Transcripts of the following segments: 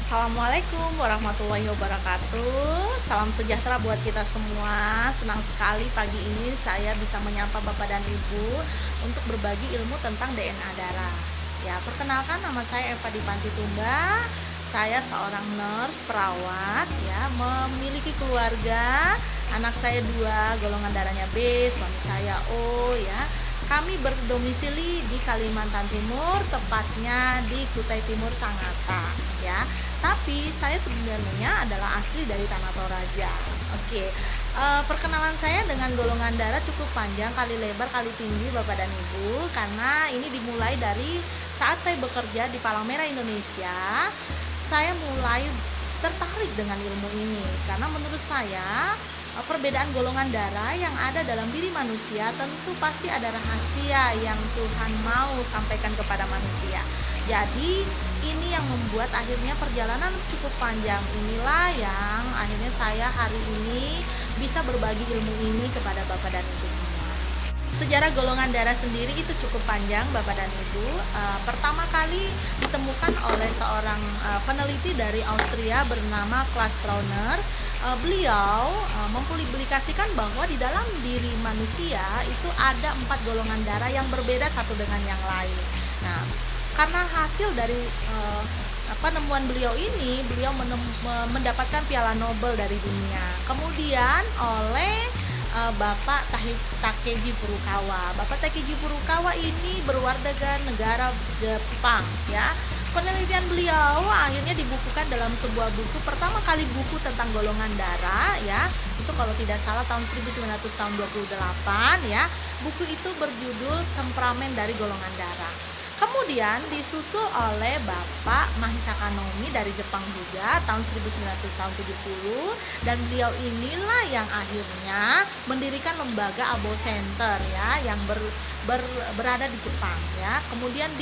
Assalamualaikum warahmatullahi wabarakatuh. Salam sejahtera buat kita semua. Senang sekali pagi ini saya bisa menyapa Bapak dan Ibu untuk berbagi ilmu tentang DNA darah. Ya, perkenalkan, nama saya Eva Dipanti Tumba. Saya seorang nurse perawat, ya, memiliki keluarga. Anak saya 2, golongan darahnya B, suami saya O, ya. Kami berdomisili di Kalimantan Timur, tepatnya di Kutai Timur, Sangatta, ya. Tapi saya sebenarnya adalah asli dari Tanah Toraja. Oke, perkenalan saya dengan golongan darah cukup panjang, kali lebar, kali tinggi, Bapak dan Ibu, karena ini dimulai dari saat saya bekerja di Palang Merah Indonesia. Saya mulai tertarik dengan ilmu ini karena menurut saya perbedaan golongan darah yang ada dalam diri manusia tentu pasti ada rahasia yang Tuhan mau sampaikan kepada manusia. Jadi ini yang membuat akhirnya perjalanan cukup panjang. Inilah yang akhirnya saya hari ini bisa berbagi ilmu ini kepada Bapak dan Ibu semua. Sejarah golongan darah sendiri itu cukup panjang, Bapak dan Ibu. Pertama kali ditemukan oleh seorang peneliti dari Austria bernama Klaus Trauner. Beliau mempublikasikan bahwa di dalam diri manusia itu ada 4 golongan darah yang berbeda satu dengan yang lain. Nah, karena hasil dari penemuan beliau ini, beliau mendapatkan Piala Nobel dari dunia. Kemudian oleh Bapak Takeji Furukawa. Bapak Takeji Furukawa ini berwarga negara Jepang, ya. Penelitian beliau akhirnya dibukukan dalam sebuah buku, pertama kali buku tentang golongan darah, ya. Itu kalau tidak salah tahun 1928, ya. Buku itu berjudul Temperamen dari Golongan Darah. Kemudian disusul oleh Bapak Mahisaka Nomi dari Jepang juga tahun 1970, dan beliau inilah yang akhirnya mendirikan lembaga Abo Center, ya, yang berada di Jepang, ya. Kemudian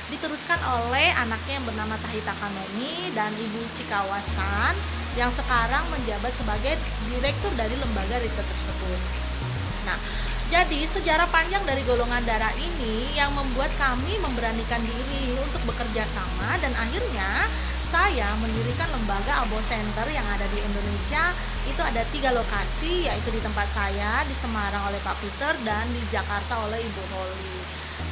diteruskan oleh anaknya yang bernama Tahitaka Nomi dan Ibu Chikawa-san yang sekarang menjabat sebagai direktur dari lembaga riset tersebut. Nah, jadi sejarah panjang dari golongan darah ini yang membuat kami memberanikan diri untuk bekerja sama, dan akhirnya saya mendirikan lembaga Abo Center yang ada di Indonesia. Itu ada 3 lokasi, yaitu di tempat saya di Semarang oleh Pak Peter dan di Jakarta oleh Ibu Holly.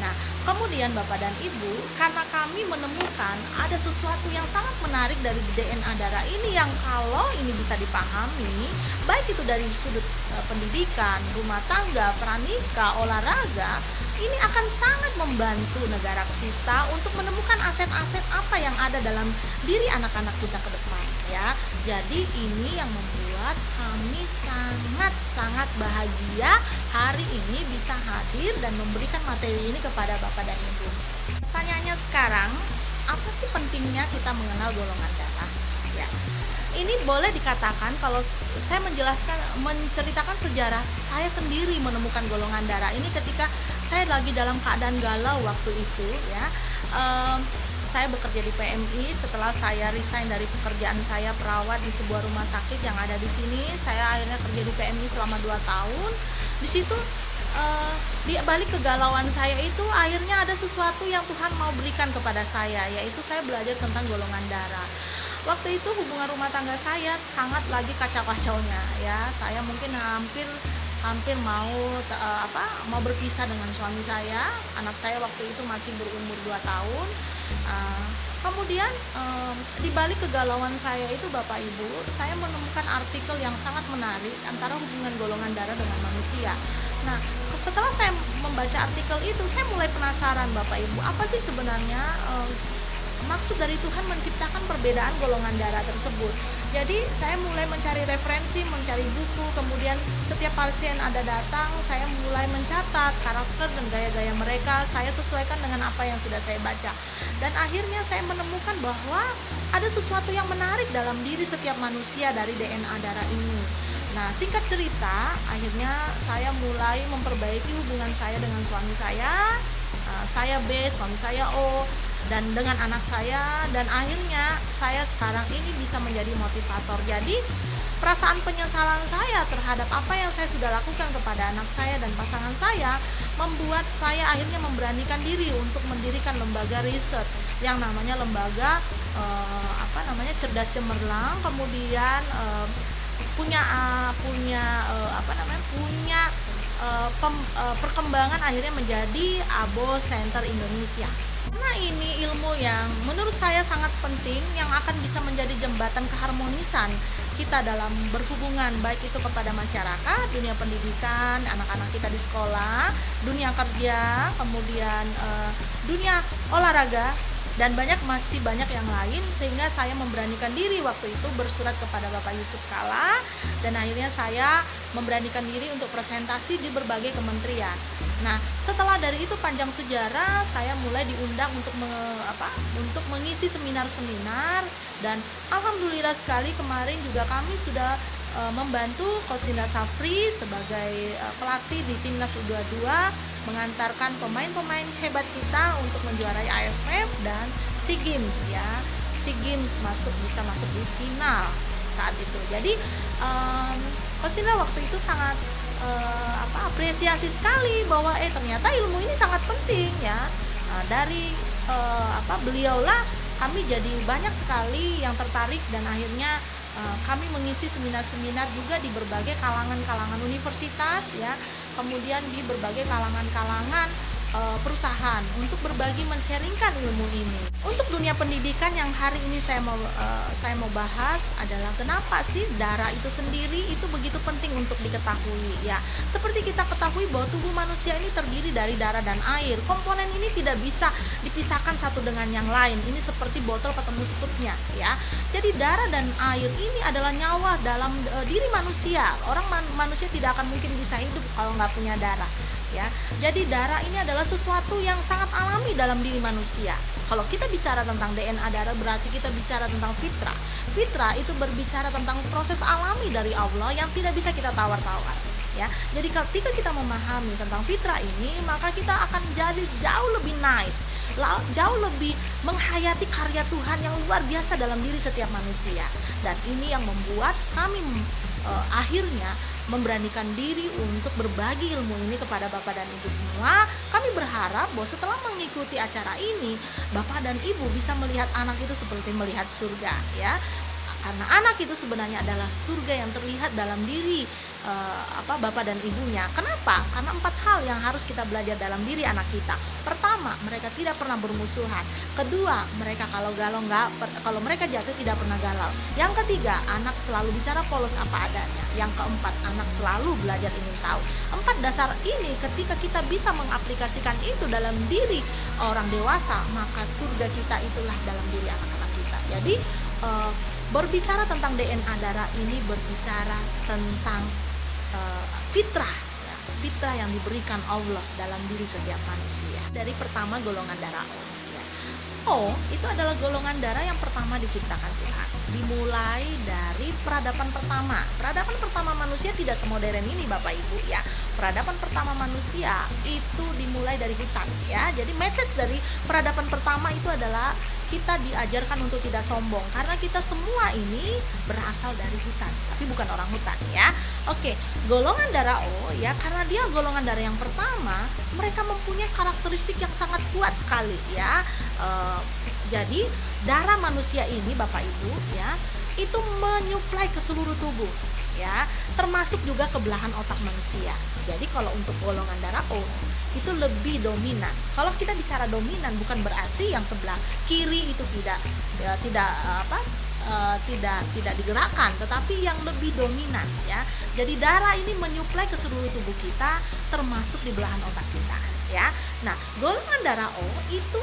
Nah, kemudian Bapak dan Ibu, karena kami menemukan ada sesuatu yang sangat menarik dari DNA darah ini yang kalau ini bisa dipahami, baik itu dari sudut pendidikan, rumah tangga, pranikah, olahraga, ini akan sangat membantu negara kita untuk menemukan aset-aset apa yang ada dalam diri anak-anak kita ke depan, ya. Jadi ini yang membuat kami sangat bahagia hari ini bisa hadir dan memberikan materi ini kepada Bapak dan Ibu. Pertanyaannya sekarang, apa sih pentingnya kita mengenal golongan darah? Ya. Ini boleh dikatakan kalau saya menceritakan sejarah saya sendiri menemukan golongan darah ini ketika saya lagi dalam keadaan galau waktu itu, ya. Saya bekerja di PMI. Setelah saya resign dari pekerjaan saya perawat di sebuah rumah sakit yang ada di sini, saya akhirnya kerja di PMI selama 2 tahun. Di situ di balik kegalauan saya itu akhirnya ada sesuatu yang Tuhan mau berikan kepada saya, yaitu saya belajar tentang golongan darah. Waktu itu hubungan rumah tangga saya sangat lagi kacau-kacaunya, ya. Saya mungkin hampir mau berpisah dengan suami saya. Anak saya waktu itu masih berumur 2 tahun. Kemudian di balik kegalauan saya itu, Bapak Ibu, saya menemukan artikel yang sangat menarik antara hubungan golongan darah dengan manusia. Nah, setelah saya membaca artikel itu, saya mulai penasaran, Bapak Ibu, apa sih sebenarnya maksud dari Tuhan menciptakan perbedaan golongan darah tersebut. Jadi saya mulai mencari referensi, mencari buku, kemudian setiap pasien ada datang, saya mulai mencatat karakter dan gaya-gaya mereka, saya sesuaikan dengan apa yang sudah saya baca. Dan akhirnya saya menemukan bahwa ada sesuatu yang menarik dalam diri setiap manusia dari DNA darah ini. Nah, singkat cerita, akhirnya saya mulai memperbaiki hubungan saya dengan suami saya B, suami saya O, dan dengan anak saya, dan akhirnya saya sekarang ini bisa menjadi motivator. Jadi perasaan penyesalan saya terhadap apa yang saya sudah lakukan kepada anak saya dan pasangan saya membuat saya akhirnya memberanikan diri untuk mendirikan lembaga riset yang namanya lembaga cerdas cemerlang, kemudian punya perkembangan akhirnya menjadi Abo Center Indonesia. Nah, ini ilmu yang menurut saya sangat penting yang akan bisa menjadi jembatan keharmonisan kita dalam berhubungan, baik itu kepada masyarakat, dunia pendidikan, anak-anak kita di sekolah, dunia kerja, kemudian dunia olahraga, dan masih banyak yang lain, sehingga saya memberanikan diri waktu itu bersurat kepada Bapak Yusuf Kalla, dan akhirnya saya memberanikan diri untuk presentasi di berbagai kementerian. Nah, setelah dari itu panjang sejarah, saya mulai diundang untuk mengisi seminar-seminar, dan alhamdulillah sekali kemarin juga kami sudah membantu Coach Indra Safri sebagai pelatih di Timnas U22 mengantarkan pemain-pemain hebat kita untuk menjuarai AFF dan SEA Games ya. SEA Games bisa masuk di final saat itu. Jadi Coach Indra waktu itu sangat apresiasi sekali bahwa ternyata ilmu ini sangat penting ya. Dari beliaulah kami jadi banyak sekali yang tertarik, dan akhirnya kami mengisi seminar-seminar juga di berbagai kalangan-kalangan universitas ya, kemudian di berbagai kalangan-kalangan perusahaan untuk berbagi men-sharingkan ilmu ini. Untuk dunia pendidikan yang hari ini saya mau bahas adalah kenapa sih darah itu sendiri itu begitu penting untuk diketahui ya. Seperti kita ketahui bahwa tubuh manusia ini terdiri dari darah dan air. Komponen ini tidak bisa dipisahkan satu dengan yang lain. Ini seperti botol ketemu tutupnya ya. Jadi darah dan air ini adalah nyawa dalam diri manusia. Manusia tidak akan mungkin bisa hidup kalau nggak punya darah. Ya, jadi darah ini adalah sesuatu yang sangat alami dalam diri manusia. Kalau kita bicara tentang DNA darah, berarti kita bicara tentang fitrah. Fitrah itu berbicara tentang proses alami dari Allah yang tidak bisa kita tawar-tawar. Ya, jadi ketika kita memahami tentang fitrah ini, maka kita akan jadi jauh lebih nice, jauh lebih menghayati karya Tuhan yang luar biasa dalam diri setiap manusia. Dan ini yang membuat kami akhirnya memberanikan diri untuk berbagi ilmu ini kepada Bapak dan Ibu semua. Kami berharap bahwa setelah mengikuti acara ini, Bapak dan Ibu bisa melihat anak itu seperti melihat surga ya. Karena anak itu sebenarnya adalah surga yang terlihat dalam diri Bapak dan Ibunya. Kenapa? Karena 4 hal yang harus kita belajar dalam diri anak kita. Pertama, mereka tidak pernah bermusuhan. Kedua, mereka kalau mereka jatuh tidak pernah galau. Yang ketiga, anak selalu bicara polos apa adanya. Yang keempat, anak selalu belajar ingin tahu. 4 dasar ini ketika kita bisa mengaplikasikan itu dalam diri orang dewasa, maka surga kita itulah dalam diri anak-anak kita. Jadi berbicara tentang DNA darah ini berbicara tentang fitrah ya, fitrah yang diberikan Allah dalam diri setiap manusia. Dari pertama golongan darah O ya. O itu adalah golongan darah yang pertama diciptakan Tuhan. Dimulai dari peradaban pertama. Peradaban pertama manusia tidak semodern ini Bapak Ibu ya. Peradaban pertama manusia itu dimulai dari hutan ya. Jadi message dari peradaban pertama itu adalah kita diajarkan untuk tidak sombong, karena kita semua ini berasal dari hutan, tapi bukan orang hutan ya. Oke, golongan darah O ya, karena dia golongan darah yang pertama, mereka mempunyai karakteristik yang sangat kuat sekali ya. Jadi darah manusia ini Bapak Ibu ya, itu menyuplai ke seluruh tubuh ya, termasuk juga ke belahan otak manusia. Jadi kalau untuk golongan darah O itu lebih dominan. Kalau kita bicara dominan bukan berarti yang sebelah kiri itu tidak digerakkan, tetapi yang lebih dominan ya. Jadi darah ini menyuplai ke seluruh tubuh kita, termasuk di belahan otak kita ya. Nah, golongan darah O itu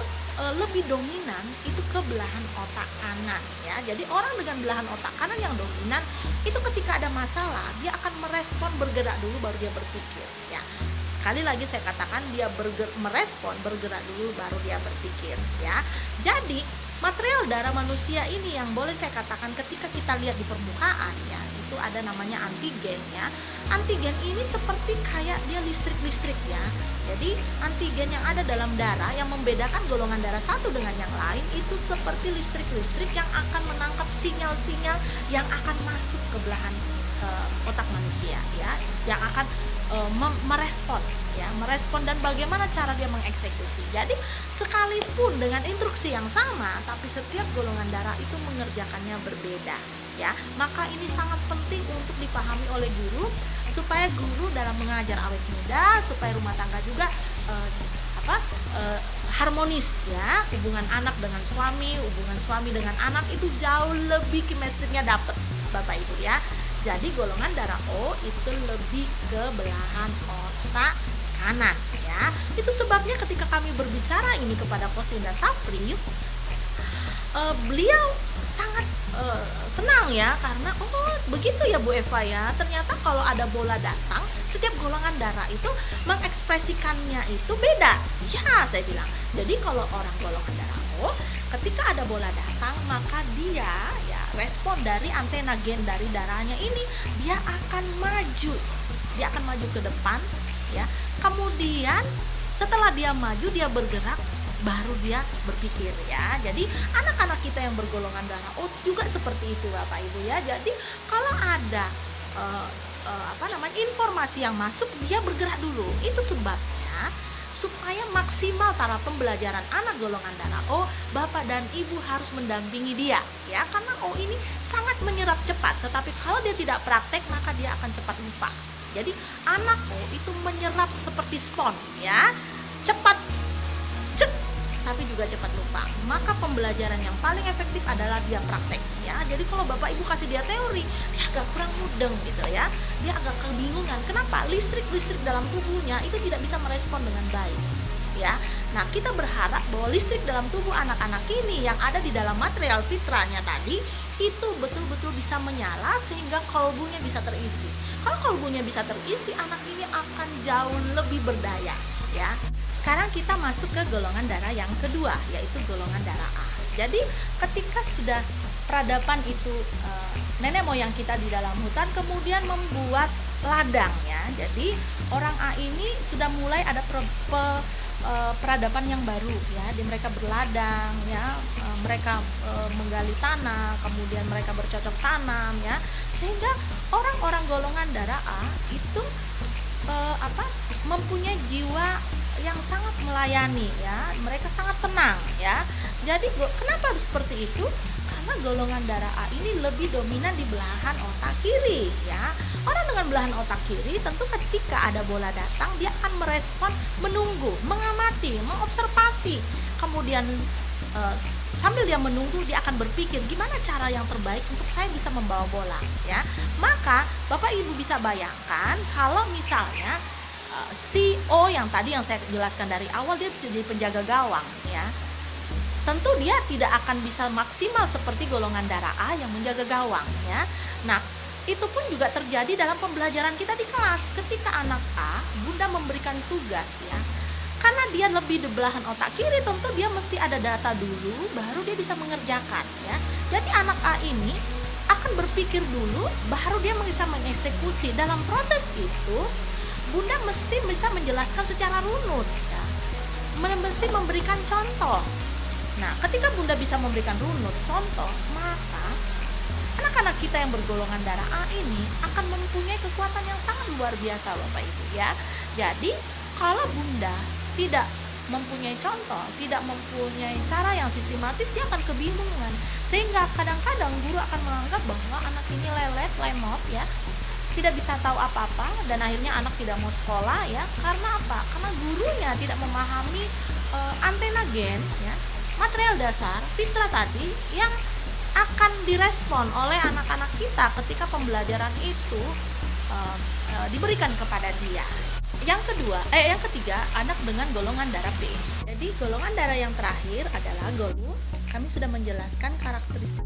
lebih dominan itu ke belahan otak kanan ya. Jadi orang dengan belahan otak kanan yang dominan itu ketika ada masalah dia akan merespon, bergerak dulu baru dia berpikir ya. Sekali lagi saya katakan, dia merespon, bergerak dulu baru dia berpikir ya. Jadi material darah manusia ini yang boleh saya katakan ketika kita lihat di permukaan ya, itu ada namanya antigen ya. Antigen ini seperti kayak dia listrik ya. Jadi antigen yang ada dalam darah yang membedakan golongan darah satu dengan yang lain itu seperti listrik yang akan menangkap sinyal-sinyal yang akan masuk ke belahan otak manusia ya, yang akan merespon ya, merespon dan bagaimana cara dia mengeksekusi. Jadi sekalipun dengan instruksi yang sama, tapi setiap golongan darah itu mengerjakannya berbeda, ya. Maka ini sangat penting untuk dipahami oleh guru, supaya guru dalam mengajar awet muda, supaya rumah tangga juga harmonis, ya. Hubungan anak dengan suami, hubungan suami dengan anak itu jauh lebih chemistry-nya dapet, Bapak Ibu, ya. Jadi golongan darah O itu lebih ke belahan otak kanan, ya. Itu sebabnya ketika kami berbicara ini kepada Coach Indah Safri, beliau sangat senang, ya, karena oh begitu ya Bu Eva, ya, ternyata kalau ada bola datang setiap golongan darah itu mengekspresikannya itu beda, ya, saya bilang. Jadi kalau orang golongan darah O ketika ada bola datang, maka dia, ya, respon dari antena gen dari darahnya ini, dia akan maju ke depan, ya. Kemudian setelah dia maju, dia bergerak, baru dia berpikir, ya. Jadi anak-anak kita yang bergolongan darah O juga seperti itu, Bapak Ibu, ya. Jadi kalau ada informasi yang masuk, dia bergerak dulu. Itu sebabnya supaya maksimal taraf pembelajaran anak golongan darah O, Bapak dan Ibu harus mendampingi dia, ya, karena O ini sangat menyerap cepat, tetapi kalau dia tidak praktek maka dia akan cepat lupa. Jadi anak O itu menyerap seperti spons, ya, cepat tapi juga cepat lupa. Maka pembelajaran yang paling efektif adalah dia praktek, ya. Jadi kalau Bapak Ibu kasih dia teori, dia agak kurang mudeng gitu, ya. Dia agak kebingungan. Kenapa? Listrik dalam tubuhnya itu tidak bisa merespon dengan baik, ya. Nah, kita berharap bahwa listrik dalam tubuh anak-anak ini yang ada di dalam material fitranya tadi itu betul-betul bisa menyala sehingga kolbunya bisa terisi. Kalau kolbunya bisa terisi, anak ini akan jauh lebih berdaya, ya. Sekarang kita masuk ke golongan darah yang kedua, yaitu golongan darah A. Jadi ketika sudah peradaban itu, nenek moyang kita di dalam hutan kemudian membuat ladang, ya. Jadi orang A ini sudah mulai ada peradaban yang baru, ya. Mereka berladang, ya. Mereka menggali tanah, kemudian mereka bercocok tanam, ya. Sehingga orang-orang golongan darah A itu mempunyai jiwa yang sangat melayani, ya. Mereka sangat tenang, ya. Jadi kenapa seperti itu? Karena golongan darah A ini lebih dominan di belahan otak kiri, ya. Orang dengan belahan otak kiri tentu ketika ada bola datang dia akan merespon, menunggu, mengamati, mengobservasi. Kemudian sambil dia menunggu, dia akan berpikir gimana cara yang terbaik untuk saya bisa membawa bola, ya. Maka Bapak Ibu bisa bayangkan kalau misalnya si O yang tadi yang saya jelaskan dari awal, dia jadi penjaga gawang, ya. Tentu dia tidak akan bisa maksimal seperti golongan darah A yang menjaga gawang, ya. Nah, itu pun juga terjadi dalam pembelajaran kita di kelas. Ketika anak A, Bunda memberikan tugas, ya. Karena dia lebih di belahan otak kiri, tentu dia mesti ada data dulu baru dia bisa mengerjakan, ya. Jadi anak A ini akan berpikir dulu baru dia bisa mengeksekusi. Dalam proses itu Bunda mesti bisa menjelaskan secara runut, ya. Mesti memberikan contoh. Nah, ketika Bunda bisa memberikan runut contoh, maka anak-anak kita yang bergolongan darah A ini akan mempunyai kekuatan yang sangat luar biasa, Bapak Ibu, ya. Jadi kalau Bunda tidak mempunyai contoh, tidak mempunyai cara yang sistematis, dia akan kebingungan. Sehingga kadang-kadang guru akan menganggap bahwa anak ini lelet, lemot, ya, tidak bisa tahu apa-apa, dan akhirnya anak tidak mau sekolah, ya. Karena apa? Karena gurunya tidak memahami antena gen, ya, material dasar fitrah tadi yang akan direspon oleh anak-anak kita ketika pembelajaran itu diberikan kepada dia. Yang ketiga, anak dengan golongan darah B. Jadi golongan darah yang terakhir adalah kami sudah menjelaskan karakteristik